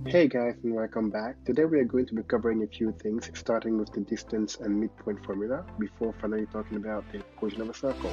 Hey guys, and welcome back. Today we are going to be covering a few things, starting with the distance and midpoint formula, before finally talking about the equation of a circle.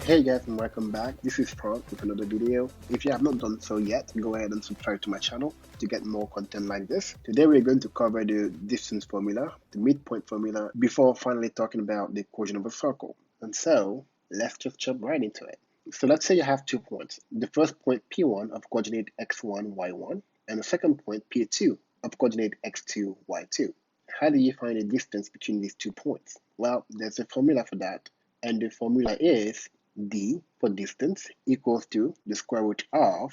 Hey guys, and welcome back. This is Franck with another video. If you have not done so yet, go ahead and subscribe to my channel to get more content like this. Today we're going to cover the distance formula, the midpoint formula, before finally talking about the equation of a circle. And so, let's just jump right into it. So let's say you have 2 points. The first point P1 of coordinate x1, y1, and the second point P2 of coordinate x2, y2. How do you find the distance between these 2 points? Well, there's a formula for that, and the formula is d for distance equals to the square root of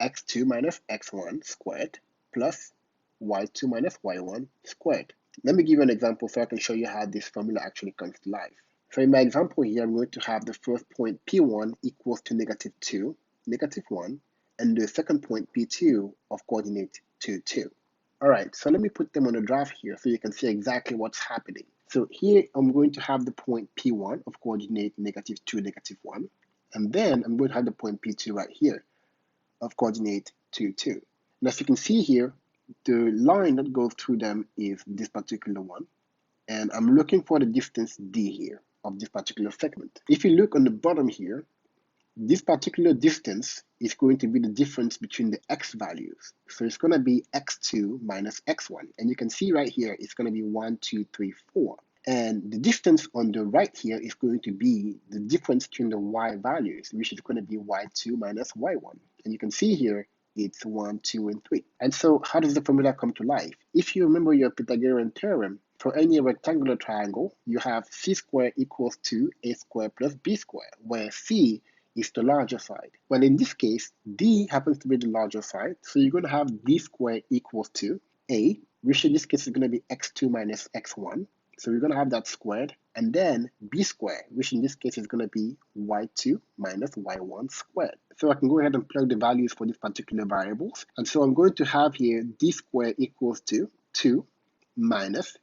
x2 minus x1 squared plus y2 minus y1 squared. Let me give you an example so I can show you how this formula actually comes to life. So in my example here, I'm going to have the first point P1 equals to negative 2, negative 1, and the second point P2 of coordinate 2, 2. All right, so let me put them on a graph here so you can see exactly what's happening. So here I'm going to have the point P1 of coordinate negative 2, negative 1, and then I'm going to have the point P2 right here of coordinate 2, 2. And as you can see here, the line that goes through them is this particular one, and I'm looking for the distance d here of this particular segment. If you look on the bottom here, this particular distance is going to be the difference between the x values. So it's going to be x2 minus x1. And you can see right here, it's going to be 1, 2, 3, 4. And the distance on the right here is going to be the difference between the y values, which is going to be y2 minus y1. And you can see here, it's 1, 2, and 3. And so how does the formula come to life? If you remember your Pythagorean theorem, for any rectangular triangle, you have c squared equals to a squared plus b squared, where c is the larger side. Well, in this case, d happens to be the larger side, so you're going to have d squared equals to a, which in this case is going to be x2 minus x1. So we're going to have that squared, and then b squared, which in this case is going to be y2 minus y1 squared. So I can go ahead and plug the values for these particular variables. And so I'm going to have here d squared equals to 2 minus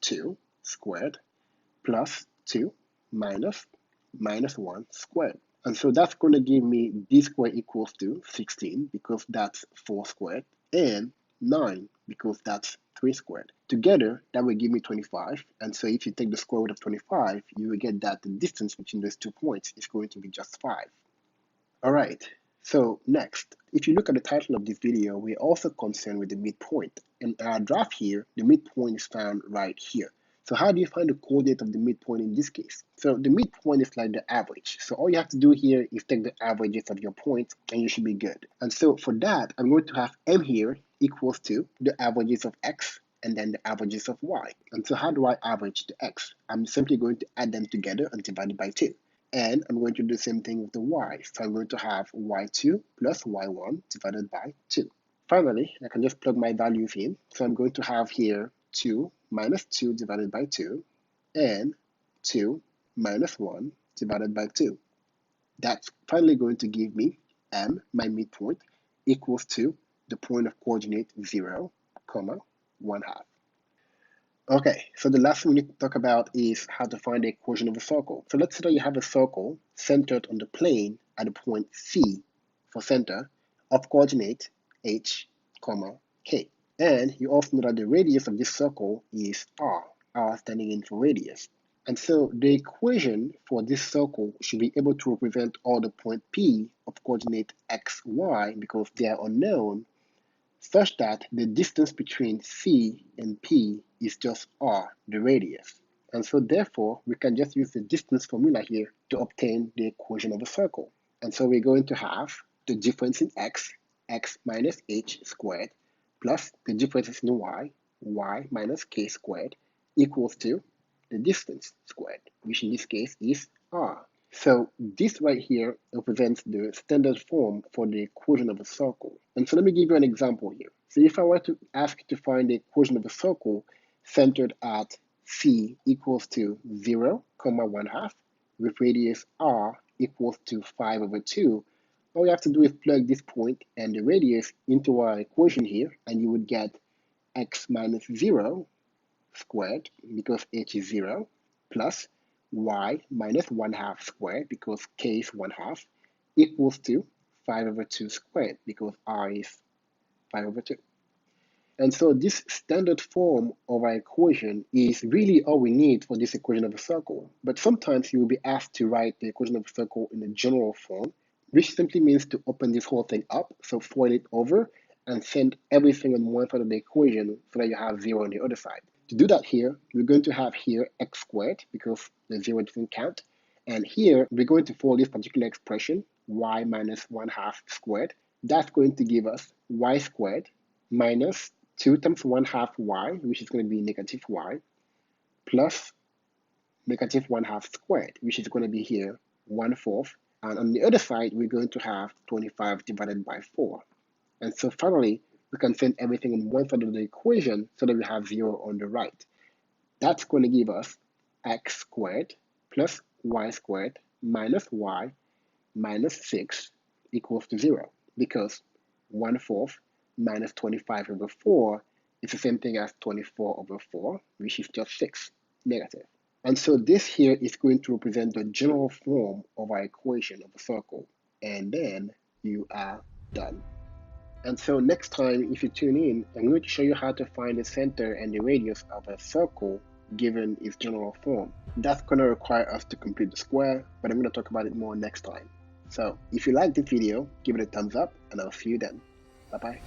2 squared plus 2 minus 1 squared. And so that's going to give me d squared equals to 16 because that's 4 squared, and 9 because that's 3 squared. Together, that will give me 25. And so if you take the square root of 25, you will get that the distance between those 2 points is going to be just 5. All right, so next, if you look at the title of this video, we're also concerned with the midpoint. In our graph here, the midpoint is found right here. So how do you find the coordinate of the midpoint in this case? So the midpoint is like the average. So all you have to do here is take the averages of your points and you should be good. And so for that, I'm going to have m here equals to the averages of x and then the averages of y. And so how do I average the x? I'm simply going to add them together and divide it by 2. And I'm going to do the same thing with the y. So I'm going to have y2 plus y1 divided by 2. Finally, I can just plug my values in. So I'm going to have here 2 minus 2 divided by 2 and 2 minus 1 divided by 2. That's finally going to give me m, my midpoint, equals to the point of coordinate 0, 1 half. Okay, so the last thing we need to talk about is how to find the equation of a circle. So let's say that you have a circle centered on the plane at the point C for center of coordinate h, k. And you also know that the radius of this circle is r standing in for radius. And so the equation for this circle should be able to represent all the point P of coordinate x, y because they are unknown, such that the distance between C and P is just r, the radius. And so therefore, we can just use the distance formula here to obtain the equation of a circle. And so we're going to have the difference in x minus h squared, plus the difference in y minus k squared, equals to the distance squared, which in this case is r. So this right here represents the standard form for the equation of a circle. And so let me give you an example here. So if I were to ask you to find the equation of a circle centered at C equals to 0, 1 half, with radius r equals to 5 over 2, all you have to do is plug this point and the radius into our equation here, and you would get x minus 0 squared, because h is 0, plus y minus 1/2 squared, because k is 1/2, equals to 5/2 squared, because r is 5/2. And so this standard form of our equation is really all we need for this equation of a circle. But sometimes you will be asked to write the equation of a circle in a general form, which simply means to open this whole thing up, so fold it over, and send everything on one side of the equation so that you have 0 on the other side. To do that here, we're going to have here x squared, because the 0 doesn't count. And here, we're going to fold this particular expression, y minus 1/2 squared. That's going to give us y squared minus 2 times 1/2 y, which is going to be negative y, plus negative 1/2 squared, which is going to be here 1/4. And on the other side, we're going to have 25 divided by 4. And so finally, we can send everything on one side of the equation so that we have 0 on the right. That's going to give us x squared plus y squared minus y minus 6 equals to 0, because 1/4 minus 25/4 is the same thing as 24/4, which is just 6, negative. And so this here is going to represent the general form of our equation of a circle. And then you are done. And so next time, if you tune in, I'm going to show you how to find the center and the radius of a circle given its general form. That's going to require us to complete the square, but I'm going to talk about it more next time. So if you like this video, give it a thumbs up, and I'll see you then. Bye-bye.